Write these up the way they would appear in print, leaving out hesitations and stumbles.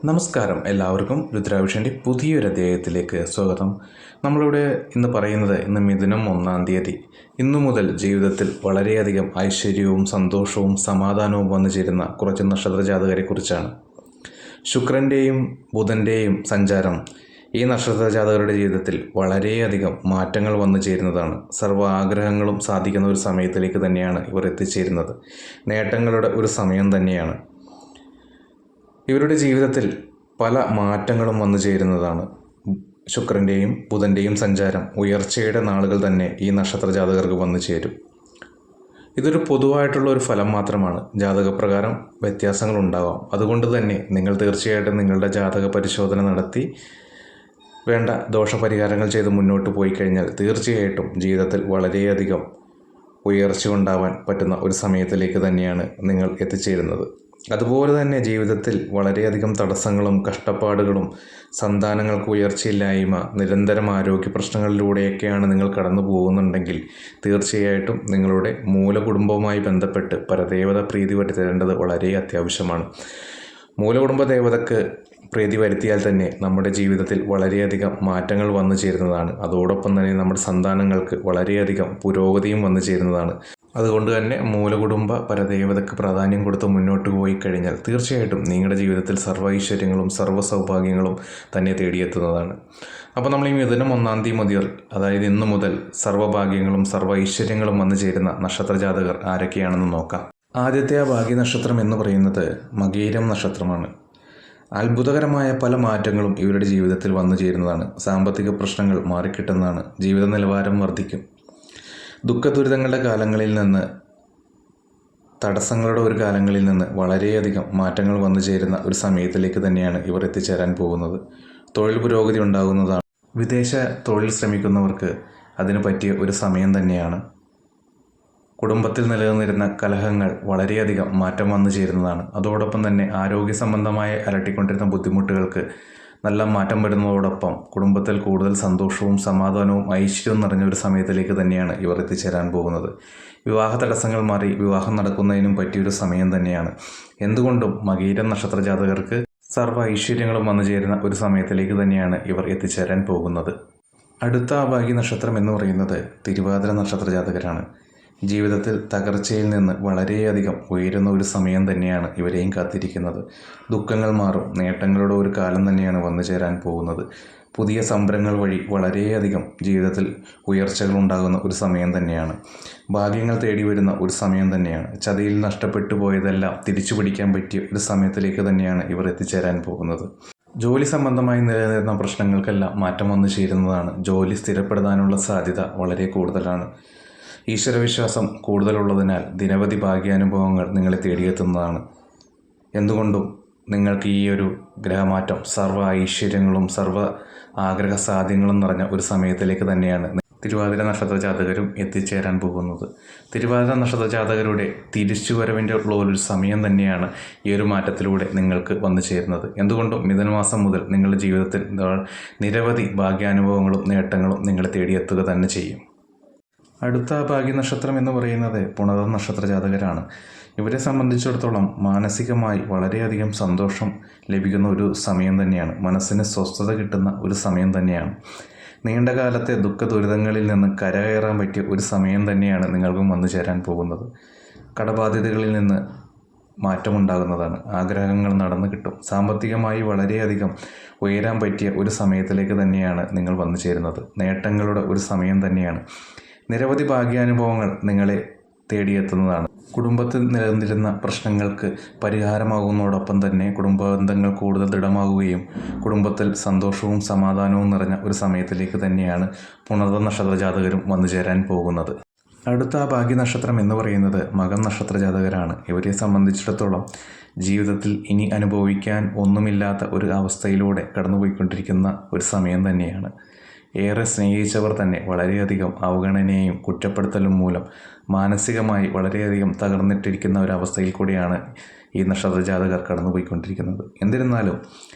നമസ്കാരം, എല്ലാവർക്കും രുദ്രാഭിഷൻ്റെ പുതിയൊരു അധ്യായത്തിലേക്ക് സ്വാഗതം. നമ്മളിവിടെ ഇന്ന് പറയുന്നത് മിഥുനം 1-ാം തീയതി ഇന്നു മുതൽ ജീവിതത്തിൽ വളരെയധികം ഐശ്വര്യവും സന്തോഷവും സമാധാനവും വന്നു ചേരുന്ന കുറച്ച് നക്ഷത്ര ജാതകരെക്കുറിച്ചാണ്. ശുക്രൻ്റെയും ബുധൻ്റെയും സഞ്ചാരം ഈ നക്ഷത്ര ജാതകരുടെ ജീവിതത്തിൽ വളരെയധികം മാറ്റങ്ങൾ വന്നു ചേരുന്നതാണ്. സർവ്വ ആഗ്രഹങ്ങളും സാധിക്കുന്ന ഒരു സമയത്തിലേക്ക് തന്നെയാണ് ഇവർ എത്തിച്ചേരുന്നത്. നേട്ടങ്ങളുടെ ഒരു സമയം തന്നെയാണ്. ഇവരുടെ ജീവിതത്തിൽ പല മാറ്റങ്ങളും വന്നു ചേരുന്നതാണ്. ശുക്രൻ്റെയും ബുധൻ്റെയും സഞ്ചാരം ഉയർച്ചയുടെ നാളുകൾ തന്നെ ഈ നക്ഷത്ര ജാതകർക്ക് വന്നു ചേരും. ഇതൊരു പൊതുവായിട്ടുള്ള ഒരു ഫലം മാത്രമാണ്. ജാതകപ്രകാരം വ്യത്യാസങ്ങൾ ഉണ്ടാവാം. അതുകൊണ്ട് തന്നെ നിങ്ങൾ തീർച്ചയായിട്ടും നിങ്ങളുടെ ജാതക പരിശോധന നടത്തി വേണ്ട ദോഷപരിഹാരങ്ങൾ ചെയ്ത് മുന്നോട്ട് പോയി കഴിഞ്ഞാൽ തീർച്ചയായിട്ടും ജീവിതത്തിൽ വളരെയധികം ഉയർച്ച ഉണ്ടാവാൻ പറ്റുന്ന ഒരു സമയത്തിലേക്ക് തന്നെയാണ് നിങ്ങൾ എത്തിച്ചേരുന്നത്. അതുപോലെ തന്നെ ജീവിതത്തിൽ വളരെയധികം തടസ്സങ്ങളും കഷ്ടപ്പാടുകളും സന്താനങ്ങൾക്ക് ഉയർച്ചയില്ലായ്മ നിരന്തരം ആരോഗ്യ പ്രശ്നങ്ങളിലൂടെയൊക്കെയാണ് നിങ്ങൾ കടന്നു പോകുന്നുണ്ടെങ്കിൽ തീർച്ചയായിട്ടും നിങ്ങളുടെ മൂലകുടുംബവുമായി ബന്ധപ്പെട്ട് പരദേവത പ്രീതി വരുത്തേണ്ടത് വളരെ അത്യാവശ്യമാണ്. മൂലകുടുംബ ദേവതക്ക് പ്രീതി വരുത്തിയാൽ തന്നെ നമ്മുടെ ജീവിതത്തിൽ വളരെയധികം മാറ്റങ്ങൾ വന്നു ചേരുന്നതാണ്. അതോടൊപ്പം തന്നെ നമ്മുടെ സന്താനങ്ങൾക്ക് വളരെയധികം പുരോഗതിയും വന്നു ചേരുന്നതാണ്. അതുകൊണ്ട് തന്നെ മൂലകുടുംബ പരദേവതയ്ക്ക് പ്രാധാന്യം കൊടുത്ത് മുന്നോട്ട് പോയി കഴിഞ്ഞാൽ തീർച്ചയായിട്ടും നിങ്ങളുടെ ജീവിതത്തിൽ സർവ്വ ഐശ്വര്യങ്ങളും സർവ്വ സൗഭാഗ്യങ്ങളും തന്നെ തേടിയെത്തുന്നതാണ്. അപ്പോൾ നമ്മൾ ഈ മിഥുനം 1-ാം തീയതി മുതൽ, അതായത് ഇന്നു മുതൽ സർവ്വഭാഗ്യങ്ങളും സർവ്വ ഐശ്വര്യങ്ങളും വന്നു ചേരുന്ന നക്ഷത്ര ജാതകർ ആരൊക്കെയാണെന്ന് നോക്കാം. ആദ്യത്തെ ഭാഗ്യ നക്ഷത്രം എന്ന് പറയുന്നത് മകീരം നക്ഷത്രമാണ്. അത്ഭുതകരമായ പല മാറ്റങ്ങളും ഇവരുടെ ജീവിതത്തിൽ വന്നു ചേരുന്നതാണ്. സാമ്പത്തിക പ്രശ്നങ്ങൾ മാറിക്കിട്ടുന്നതാണ്. ജീവിത നിലവാരം വർദ്ധിക്കും. ദുഃഖദുരിതങ്ങളുടെ കാലങ്ങളിൽ നിന്ന്, തടസ്സങ്ങളുടെ ഒരു കാലങ്ങളിൽ നിന്ന് വളരെയധികം മാറ്റങ്ങൾ വന്നു ചേരുന്ന ഒരു സമയത്തിലേക്ക് തന്നെയാണ് ഇവർ എത്തിച്ചേരാൻ പോകുന്നത്. തൊഴിൽ പുരോഗതി ഉണ്ടാകുന്നതാണ്. വിദേശ തൊഴിൽ ശ്രമിക്കുന്നവർക്ക് അതിന് പറ്റിയ ഒരു സമയം തന്നെയാണ്. കുടുംബത്തിൽ നിലനിന്നിരുന്ന കലഹങ്ങൾ വളരെയധികം മാറ്റം വന്നു ചേരുന്നതാണ്. അതോടൊപ്പം തന്നെ ആരോഗ്യ സംബന്ധമായ അലട്ടിക്കൊണ്ടിരുന്ന ബുദ്ധിമുട്ടുകൾക്ക് നല്ല മാറ്റം വരുന്നതോടൊപ്പം കുടുംബത്തിൽ കൂടുതൽ സന്തോഷവും സമാധാനവും ഐശ്വര്യവും നിറഞ്ഞ ഒരു സമയത്തിലേക്ക് തന്നെയാണ് ഇവർ എത്തിച്ചേരാൻ പോകുന്നത്. വിവാഹ തടസ്സങ്ങൾ മാറി വിവാഹം നടക്കുന്നതിനും പറ്റിയൊരു സമയം തന്നെയാണ്. എന്തുകൊണ്ടും മകീരം നക്ഷത്ര ജാതകർക്ക് സർവ്വ ഐശ്വര്യങ്ങളും വന്നു ചേരുന്ന ഒരു സമയത്തിലേക്ക് തന്നെയാണ് ഇവർ എത്തിച്ചേരാൻ പോകുന്നത്. അടുത്ത ഭാഗ്യ നക്ഷത്രം എന്ന് പറയുന്നത് തിരുവാതിര നക്ഷത്ര ജാതകരാണ്. ജീവിതത്തിൽ തകർച്ചയിൽ നിന്ന് വളരെയധികം ഉയരുന്ന ഒരു സമയം തന്നെയാണ് ഇവരെയും കാത്തിരിക്കുന്നത്. ദുഃഖങ്ങൾ മാറും. നേട്ടങ്ങളുടെ ഒരു കാലം തന്നെയാണ് വന്നു ചേരാൻ പോകുന്നത്. പുതിയ സംരംഭങ്ങൾ വഴി വളരെയധികം ജീവിതത്തിൽ ഉയർച്ചകൾ ഉണ്ടാകുന്ന ഒരു സമയം തന്നെയാണ്. ഭാഗ്യങ്ങൾ തേടി വരുന്ന ഒരു സമയം തന്നെയാണ്. ചതിയിൽ നഷ്ടപ്പെട്ടു പോയതെല്ലാം തിരിച്ചു പിടിക്കാൻ പറ്റിയ ഒരു സമയത്തിലേക്ക് തന്നെയാണ് ഇവർ എത്തിച്ചേരാൻ പോകുന്നത്. ജോലി സംബന്ധമായി നിലനിൽക്കുന്ന പ്രശ്നങ്ങൾക്കെല്ലാം മാറ്റം വന്നു ചേരുന്നതാണ്. ജോലി സ്ഥിരപ്പെടുത്താനുള്ള സാധ്യത വളരെ കൂടുതലാണ്. ഈശ്വരവിശ്വാസം കൂടുതലുള്ളതിനാൽ നിരവധി ഭാഗ്യാനുഭവങ്ങൾ നിങ്ങളെ തേടിയെത്തുന്നതാണ്. എന്തുകൊണ്ടും നിങ്ങൾക്ക് ഈ ഒരു ഗ്രഹമാറ്റം സർവ്വ ഐശ്വര്യങ്ങളും സർവ്വ ആഗ്രഹ സാധ്യങ്ങളും നിറഞ്ഞ ഒരു സമയത്തിലേക്ക് തന്നെയാണ് തിരുവാതിര നക്ഷത്ര ജാതകരും എത്തിച്ചേരാൻ പോകുന്നത്. തിരുവാതിര നക്ഷത്ര ജാതകരുടെ തിരിച്ചുവരവിൻ്റെ ഉള്ള ഒരു സമയം തന്നെയാണ് ഈ ഒരു മാറ്റത്തിലൂടെ നിങ്ങൾക്ക് വന്നു ചേരുന്നത്. എന്തുകൊണ്ടും മിഥുനമാസം മുതൽ നിങ്ങളുടെ ജീവിതത്തിൽ നിരവധി ഭാഗ്യാനുഭവങ്ങളും നേട്ടങ്ങളും നിങ്ങളെ തേടിയെത്തുക തന്നെ ചെയ്യും. അടുത്ത ഭാഗ്യ നക്ഷത്രം എന്ന് പറയുന്നത് പുണർദം നക്ഷത്ര ജാതകരാണ്. ഇവരെ സംബന്ധിച്ചിടത്തോളം മാനസികമായി വളരെയധികം സന്തോഷം ലഭിക്കുന്ന ഒരു സമയം തന്നെയാണ്. മനസ്സിന് സ്വസ്ഥത കിട്ടുന്ന ഒരു സമയം തന്നെയാണ്. നീണ്ട കാലത്തെ ദുഃഖ ദുരിതങ്ങളിൽ നിന്ന് കരകയറാൻ പറ്റിയ ഒരു സമയം തന്നെയാണ് നിങ്ങൾക്കും വന്നു ചേരാൻ പോകുന്നത്. കടബാധ്യതകളിൽ നിന്ന് മാറ്റമുണ്ടാകുന്നതാണ്. ആഗ്രഹങ്ങൾ നടന്നു കിട്ടും. സാമ്പത്തികമായി വളരെയധികം ഉയരാൻ പറ്റിയ ഒരു സമയത്തിലേക്ക് തന്നെയാണ് നിങ്ങൾ വന്നു ചേരുന്നത്. നേട്ടങ്ങളുടെ ഒരു സമയം തന്നെയാണ്. നിരവധി ഭാഗ്യാനുഭവങ്ങൾ നിങ്ങളെ തേടിയെത്തുന്നതാണ്. കുടുംബത്തിൽ നിലനിന്നിരുന്ന പ്രശ്നങ്ങൾക്ക് പരിഹാരമാകുന്നതോടൊപ്പം തന്നെ കുടുംബ ബന്ധങ്ങൾ കൂടുതൽ ദൃഢമാകുകയും കുടുംബത്തിൽ സന്തോഷവും സമാധാനവും നിറഞ്ഞ ഒരു സമയത്തിലേക്ക് തന്നെയാണ് പുണർദ നക്ഷത്ര ജാതകരും വന്നു ചേരാൻ പോകുന്നത്. അടുത്ത ഭാഗ്യ നക്ഷത്രം എന്ന് പറയുന്നത് മകം നക്ഷത്ര ജാതകരാണ്. ഇവരെ സംബന്ധിച്ചിടത്തോളം ജീവിതത്തിൽ ഇനി അനുഭവിക്കാൻ ഒന്നുമില്ലാത്ത ഒരു അവസ്ഥയിലൂടെ കടന്നുപോയിക്കൊണ്ടിരിക്കുന്ന ഒരു സമയം തന്നെയാണ്. ഏറെ സ്നേഹിച്ചവർ തന്നെ വളരെയധികം അവഗണനയും കുറ്റപ്പെടുത്തലും മൂലം മാനസികമായി വളരെയധികം തകർന്നിട്ടിരിക്കുന്ന ഒരവസ്ഥയിൽ കൂടിയാണ് ഈ നക്ഷത്ര ജാതകർ കടന്നുപോയിക്കൊണ്ടിരിക്കുന്നത്. എന്നിരുന്നാലും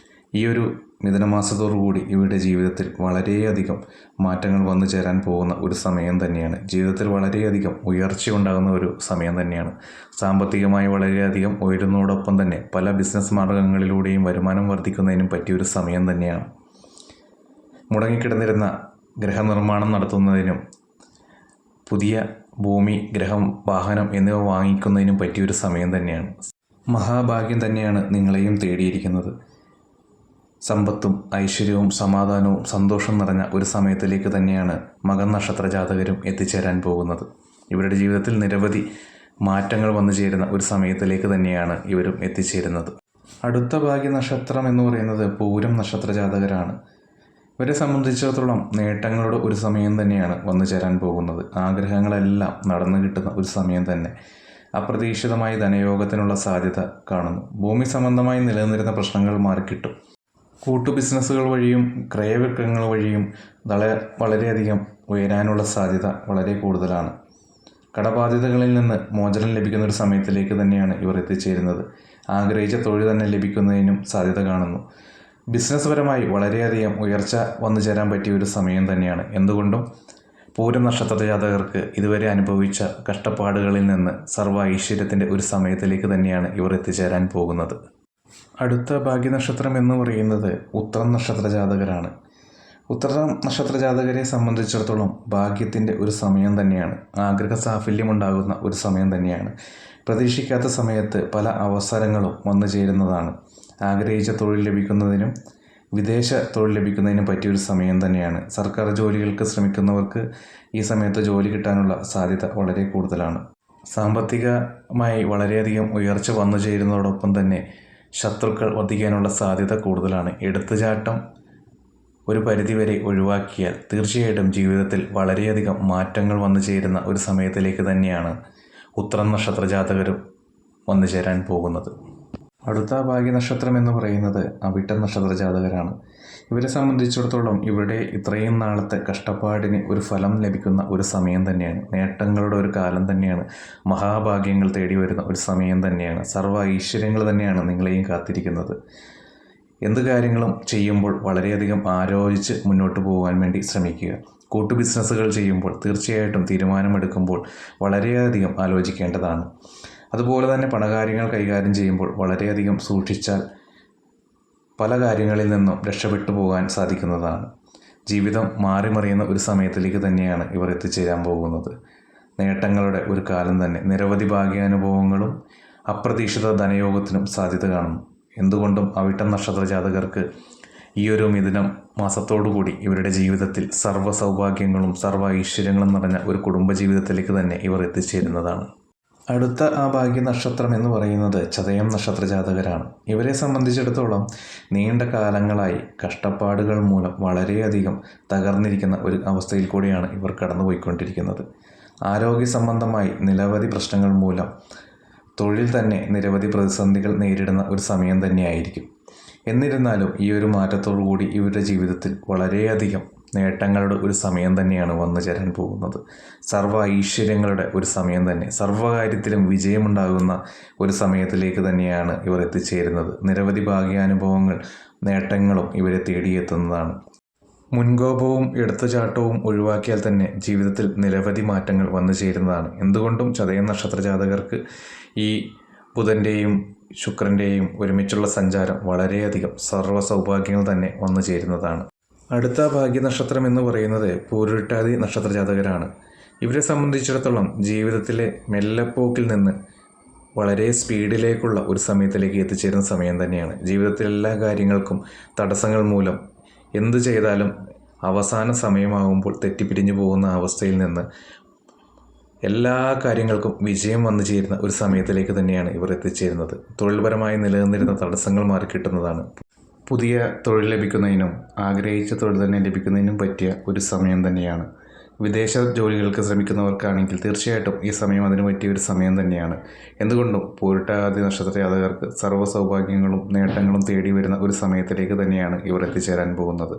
ഈ ഒരു മിഥുനമാസത്തോടുകൂടി ഇവരുടെ ജീവിതത്തിൽ വളരെയധികം മാറ്റങ്ങൾ വന്നു ചേരാൻ പോകുന്ന ഒരു സമയം തന്നെയാണ്. ജീവിതത്തിൽ വളരെയധികം ഉയർച്ച ഉണ്ടാകുന്ന ഒരു സമയം തന്നെയാണ്. സാമ്പത്തികമായി വളരെയധികം ഉയരുന്നതോടൊപ്പം തന്നെ പല ബിസിനസ് മാർഗങ്ങളിലൂടെയും വരുമാനം വർദ്ധിക്കുന്നതിനും പറ്റിയൊരു സമയം തന്നെയാണ്. മുടങ്ങിക്കിടന്നിരുന്ന ഗ്രഹനിർമ്മാണം നടത്തുന്നതിനും പുതിയ ഭൂമി, ഗ്രഹം, വാഹനം എന്നിവ വാങ്ങിക്കുന്നതിനും പറ്റിയൊരു സമയം തന്നെയാണ്. മഹാഭാഗ്യം തന്നെയാണ് നിങ്ങളെയും തേടിയിരിക്കുന്നത്. സമ്പത്തും ഐശ്വര്യവും സമാധാനവും സന്തോഷം നിറഞ്ഞ ഒരു സമയത്തിലേക്ക് തന്നെയാണ് മകം നക്ഷത്ര ജാതകരും എത്തിച്ചേരാൻ പോകുന്നത്. ഇവരുടെ ജീവിതത്തിൽ നിരവധി മാറ്റങ്ങൾ വന്നു ചേരുന്ന ഒരു സമയത്തിലേക്ക് തന്നെയാണ് ഇവരും എത്തിച്ചേരുന്നത്. അടുത്ത ഭാഗ്യ നക്ഷത്രം എന്ന് പറയുന്നത് പൂരം നക്ഷത്ര ജാതകരാണ്. ഇവരെ സംബന്ധിച്ചിടത്തോളം നേട്ടങ്ങളുടെ ഒരു സമയം തന്നെയാണ് വന്നു ചേരാൻ പോകുന്നത്. ആഗ്രഹങ്ങളെല്ലാം നടന്നു കിട്ടുന്ന ഒരു സമയം തന്നെ. അപ്രതീക്ഷിതമായി ധനയോഗത്തിനുള്ള സാധ്യത കാണുന്നു. ഭൂമി സംബന്ധമായി നിലനിന്നിരുന്ന പ്രശ്നങ്ങൾ മാറിക്കിട്ടും. കൂട്ടു ബിസിനസ്സുകൾ വഴിയും ക്രയവിക്രയങ്ങൾ വഴിയും വളരെയധികം ഉയരാനുള്ള സാധ്യത വളരെ കൂടുതലാണ്. കടബാധ്യതകളിൽ നിന്ന് മോചനം ലഭിക്കുന്ന ഒരു സമയത്തിലേക്ക് തന്നെയാണ് ഇവർ എത്തിച്ചേരുന്നത്. ആഗ്രഹിച്ച തൊഴിൽ തന്നെ ലഭിക്കുന്നതിനും സാധ്യത കാണുന്നു. ബിസിനസ് പരമായി വളരെയധികം ഉയർച്ച വന്നു ചേരാൻ പറ്റിയ ഒരു സമയം തന്നെയാണ്. എന്തുകൊണ്ടും പൂരം നക്ഷത്ര ജാതകർക്ക് ഇതുവരെ അനുഭവിച്ച കഷ്ടപ്പാടുകളിൽ നിന്ന് സർവ്വ ഐശ്വര്യത്തിൻ്റെ ഒരു സമയത്തിലേക്ക് തന്നെയാണ് ഇവർ എത്തിച്ചേരാൻ പോകുന്നത്. അടുത്ത ഭാഗ്യനക്ഷത്രം എന്ന് പറയുന്നത് ഉത്രം നക്ഷത്ര ജാതകരാണ്. ഉത്രം നക്ഷത്ര ജാതകരെ സംബന്ധിച്ചിടത്തോളം ഭാഗ്യത്തിൻ്റെ ഒരു സമയം തന്നെയാണ്. ആഗ്രഹ സാഫല്യമുണ്ടാകുന്ന ഒരു സമയം തന്നെയാണ്. പ്രതീക്ഷിക്കാത്ത സമയത്ത് പല അവസരങ്ങളും വന്നു ചേരുന്നതാണ്. ആഗ്രഹിച്ച തൊഴിൽ ലഭിക്കുന്നതിനും വിദേശ തൊഴിൽ ലഭിക്കുന്നതിനും പറ്റിയൊരു സമയം തന്നെയാണ്. സർക്കാർ ജോലികൾക്ക് ശ്രമിക്കുന്നവർക്ക് ഈ സമയത്ത് ജോലി കിട്ടാനുള്ള സാധ്യത വളരെ കൂടുതലാണ്. സാമ്പത്തികമായി വളരെയധികം ഉയർച്ച വന്നു ചേരുന്നതോടൊപ്പം തന്നെ ശത്രുക്കൾ വർദ്ധിക്കാനുള്ള സാധ്യത കൂടുതലാണ്. എടുത്തുചാട്ടം ഒരു പരിധിവരെ ഒഴിവാക്കിയാൽ തീർച്ചയായിട്ടും ജീവിതത്തിൽ വളരെയധികം മാറ്റങ്ങൾ വന്നു ചേരുന്ന ഒരു സമയത്തിലേക്ക് തന്നെയാണ് ഉത്രം നക്ഷത്ര ജാതകരും വന്നു ചേരാൻ പോകുന്നത്. അടുത്ത ഭാഗ്യനക്ഷത്രം എന്ന് പറയുന്നത് അവിട്ടം നക്ഷത്ര ജാതകരാണ്. ഇവരെ സംബന്ധിച്ചിടത്തോളം ഇവിടെ ഇത്രയും നാളത്തെ കഷ്ടപ്പാടിന് ഒരു ഫലം ലഭിക്കുന്ന ഒരു സമയം തന്നെയാണ്. നേട്ടങ്ങളുടെ ഒരു കാലം തന്നെയാണ്. മഹാഭാഗ്യങ്ങൾ തേടി വരുന്ന ഒരു സമയം തന്നെയാണ്. സർവ്വ ഐശ്വര്യങ്ങൾ തന്നെയാണ് നിങ്ങളെയും കാത്തിരിക്കുന്നത്. എന്ത് കാര്യങ്ങളും ചെയ്യുമ്പോൾ വളരെയധികം ആലോചിച്ച് മുന്നോട്ട് പോകാൻ വേണ്ടി ശ്രമിക്കുക. കൂട്ടു ബിസിനസ്സുകൾ ചെയ്യുമ്പോൾ തീർച്ചയായിട്ടും തീരുമാനമെടുക്കുമ്പോൾ വളരെയധികം ആലോചിക്കേണ്ടതാണ്. അതുപോലെ തന്നെ പണകാര്യങ്ങൾ കൈകാര്യം ചെയ്യുമ്പോൾ വളരെയധികം സൂക്ഷിച്ചാൽ പല കാര്യങ്ങളിൽ നിന്നും രക്ഷപ്പെട്ടു പോകാൻ സാധിക്കുന്നതാണ്. ജീവിതം മാറിമറിയുന്ന ഒരു സമയത്തിലേക്ക് തന്നെയാണ് ഇവർ എത്തിച്ചേരാൻ പോകുന്നത്. നേട്ടങ്ങളുടെ ഒരു കാലം തന്നെ. നിരവധി ഭാഗ്യാനുഭവങ്ങളും അപ്രതീക്ഷിത ധനയോഗത്തിനും സാധ്യത കാണുന്നു. എന്തുകൊണ്ടും അവിട്ടം നക്ഷത്ര ജാതകർക്ക് ഈ ഒരു മിഥുനം മാസത്തോടുകൂടി ഇവരുടെ ജീവിതത്തിൽ സർവ്വ സൗഭാഗ്യങ്ങളും സർവ്വ ഐശ്വര്യങ്ങളും നിറഞ്ഞ ഒരു കുടുംബജീവിതത്തിലേക്ക് തന്നെ ഇവർ എത്തിച്ചേരുന്നതാണ്. അടുത്ത ആ ഭാഗ്യ നക്ഷത്രം എന്ന് പറയുന്നത് ചതയം നക്ഷത്ര ജാതകരാണ്. ഇവരെ സംബന്ധിച്ചിടത്തോളം നീണ്ട കാലങ്ങളായി കഷ്ടപ്പാടുകൾ മൂലം വളരെയധികം തകർന്നിരിക്കുന്ന ഒരു അവസ്ഥയിൽ കൂടിയാണ് ഇവർ കടന്നുപോയിക്കൊണ്ടിരിക്കുന്നത്. ആരോഗ്യ സംബന്ധമായി നിരവധി പ്രശ്നങ്ങൾ മൂലം തൊഴിൽ തന്നെ നിരവധി പ്രതിസന്ധികൾ നേരിടുന്ന ഒരു സമയം തന്നെയായിരിക്കും. എന്നിരുന്നാലും ഈ ഒരു മാറ്റത്തോടു കൂടി ഇവരുടെ ജീവിതത്തിൽ വളരെയധികം നേട്ടങ്ങളുടെ ഒരു സമയം തന്നെയാണ് വന്നു ചേരാൻ പോകുന്നത്. സർവ്വ ഐശ്വര്യങ്ങളുടെ ഒരു സമയം തന്നെ. സർവ്വകാര്യത്തിലും വിജയമുണ്ടാകുന്ന ഒരു സമയത്തിലേക്ക് തന്നെയാണ് ഇവർ എത്തിച്ചേരുന്നത്. നിരവധി ഭാഗ്യാനുഭവങ്ങൾ നേട്ടങ്ങളും ഇവരെ തേടിയെത്തുന്നതാണ്. മുൻകോപവും എടുത്തുചാട്ടവും ഒഴിവാക്കിയാൽ തന്നെ ജീവിതത്തിൽ നിരവധി മാറ്റങ്ങൾ വന്നു ചേരുന്നതാണ്. എന്തുകൊണ്ടും ചതയം നക്ഷത്ര ജാതകർക്ക് ഈ ബുധൻ്റെയും ശുക്രൻ്റെയും ഒരുമിച്ചുള്ള സഞ്ചാരം വളരെയധികം സർവ്വ സൗഭാഗ്യങ്ങൾ തന്നെ വന്നു ചേരുന്നതാണ്. അടുത്ത ഭാഗ്യനക്ഷത്രം എന്ന് പറയുന്നത് പൂരുരുട്ടാതി നക്ഷത്ര ജാതകരാണ്. ഇവരെ സംബന്ധിച്ചിടത്തോളം ജീവിതത്തിലെ മെല്ലെപ്പോക്കിൽ നിന്ന് വളരെ സ്പീഡിലേക്കുള്ള ഒരു സമയത്തിലേക്ക് എത്തിച്ചേരുന്ന സമയം തന്നെയാണ്. ജീവിതത്തിലെ എല്ലാ കാര്യങ്ങൾക്കും തടസ്സങ്ങൾ മൂലം എന്തു ചെയ്താലും അവസാന സമയമാകുമ്പോൾ തെറ്റിപ്പിരിഞ്ഞു പോകുന്ന അവസ്ഥയിൽ നിന്ന് എല്ലാ കാര്യങ്ങൾക്കും വിജയം വന്നു ചേരുന്ന ഒരു സമയത്തിലേക്ക് തന്നെയാണ് ഇവർ എത്തിച്ചേരുന്നത്. തൊഴിൽപരമായി നിലനിന്നിരുന്ന തടസ്സങ്ങൾ മാറിക്കിട്ടുന്നതാണ്. പുതിയ തൊഴിൽ ലഭിക്കുന്നതിനും ആഗ്രഹിച്ച തൊഴിൽ തന്നെ ലഭിക്കുന്നതിനും പറ്റിയ ഒരു സമയം തന്നെയാണ്. വിദേശ ജോലികൾക്ക് ശ്രമിക്കുന്നവർക്കാണെങ്കിൽ തീർച്ചയായിട്ടും ഈ സമയം അതിന് പറ്റിയ ഒരു സമയം തന്നെയാണ്. എന്തുകൊണ്ടും പൂരുരുട്ടാതി നക്ഷത്ര ജാതകർക്ക് സർവ്വ സൗഭാഗ്യങ്ങളും നേട്ടങ്ങളും തേടി വരുന്ന ഒരു സമയത്തിലേക്ക് തന്നെയാണ് ഇവർ എത്തിച്ചേരാൻ പോകുന്നത്.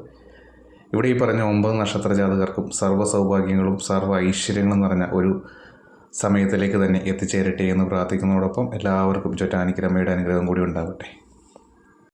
ഇവിടെ ഈ പറഞ്ഞ 9 നക്ഷത്ര ജാതകർക്കും സർവ്വ സൗഭാഗ്യങ്ങളും സർവ്വ ഐശ്വര്യങ്ങളും നിറഞ്ഞ ഒരു സമയത്തിലേക്ക് തന്നെ എത്തിച്ചേരട്ടെ എന്ന് പ്രാർത്ഥിക്കുന്നതോടൊപ്പം എല്ലാവർക്കും ചൊറ്റാനിക്കരമ്മയുടെ അനുഗ്രഹം കൂടി ഉണ്ടാകട്ടെ.